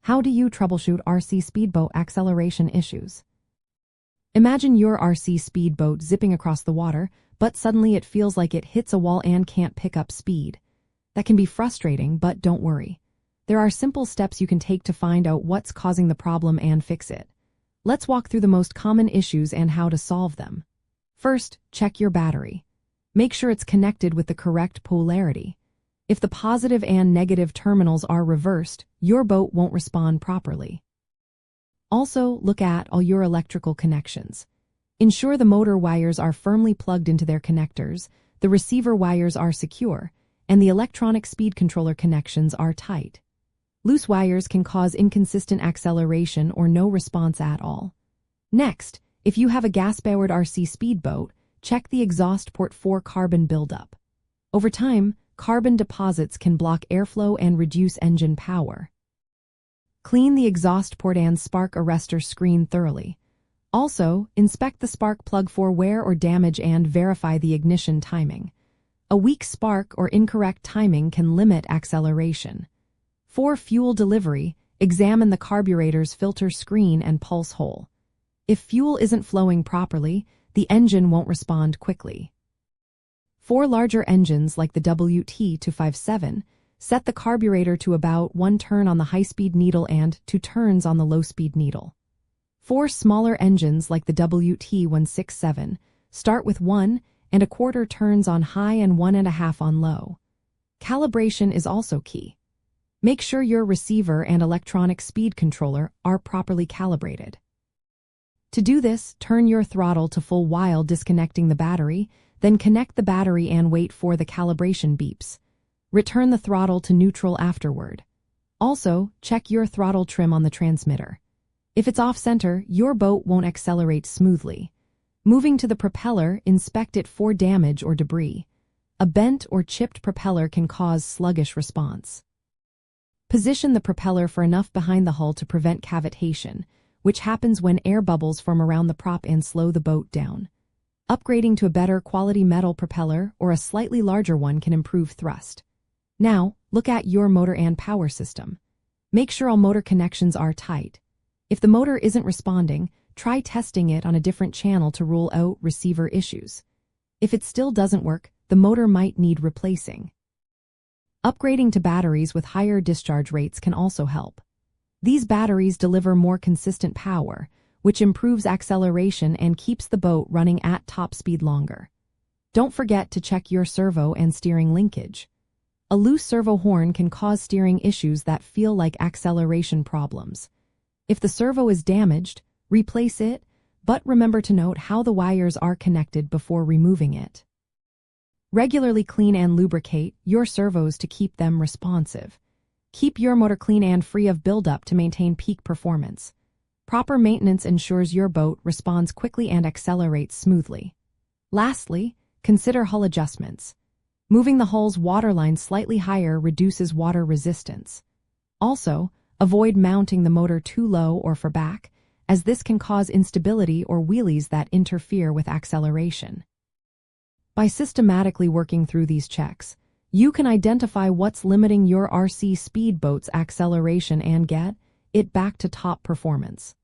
How do you troubleshoot RC speedboat acceleration issues? Imagine your RC speedboat zipping across the water, but suddenly it feels like it hits a wall and can't pick up speed. That can be frustrating, but don't worry. There are simple steps you can take to find out what's causing the problem and fix it. Let's walk through the most common issues and how to solve them. First, check your battery. Make sure it's connected with the correct polarity. If the positive and negative terminals are reversed, your boat won't respond properly. Also, look at all your electrical connections. Ensure the motor wires are firmly plugged into their connectors, the receiver wires are secure, and the electronic speed controller connections are tight. Loose wires can cause inconsistent acceleration or no response at all. Next, if you have a gas-powered RC speedboat, check the exhaust port for carbon buildup. Over time, carbon deposits can block airflow and reduce engine power. Clean the exhaust port and spark arrestor screen thoroughly. Also, inspect the spark plug for wear or damage and verify the ignition timing. A weak spark or incorrect timing can limit acceleration. For fuel delivery, examine the carburetor's filter screen and pulse hole. If fuel isn't flowing properly, the engine won't respond quickly. For larger engines like the WT257, set the carburetor to about 1 turn on the high-speed needle and 2 turns on the low-speed needle. For smaller engines like the WT167, start with 1¼ turns on high and 1½ on low. Calibration is also key. Make sure your receiver and electronic speed controller are properly calibrated. To do this, turn your throttle to full while disconnecting the battery, then connect the battery and wait for the calibration beeps. Return the throttle to neutral afterward. Also, check your throttle trim on the transmitter. If it's off-center, your boat won't accelerate smoothly. Moving to the propeller, inspect it for damage or debris. A bent or chipped propeller can cause sluggish response. Position the propeller for enough behind the hull to prevent cavitation, which happens when air bubbles form around the prop and slow the boat down. Upgrading to a better quality metal propeller or a slightly larger one can improve thrust. Now, look at your motor and power system. Make sure all motor connections are tight. If the motor isn't responding, try testing it on a different channel to rule out receiver issues. If it still doesn't work, the motor might need replacing. Upgrading to batteries with higher discharge rates can also help. These batteries deliver more consistent power, which improves acceleration and keeps the boat running at top speed longer. Don't forget to check your servo and steering linkage. A loose servo horn can cause steering issues that feel like acceleration problems. If the servo is damaged, replace it, but remember to note how the wires are connected before removing it. Regularly clean and lubricate your servos to keep them responsive. Keep your motor clean and free of buildup to maintain peak performance. Proper maintenance ensures your boat responds quickly and accelerates smoothly. Lastly, consider hull adjustments. Moving the hull's waterline slightly higher reduces water resistance. Also, avoid mounting the motor too low or far back, as this can cause instability or wheelies that interfere with acceleration. By systematically working through these checks, you can identify what's limiting your RC speedboat's acceleration and get it back to top performance.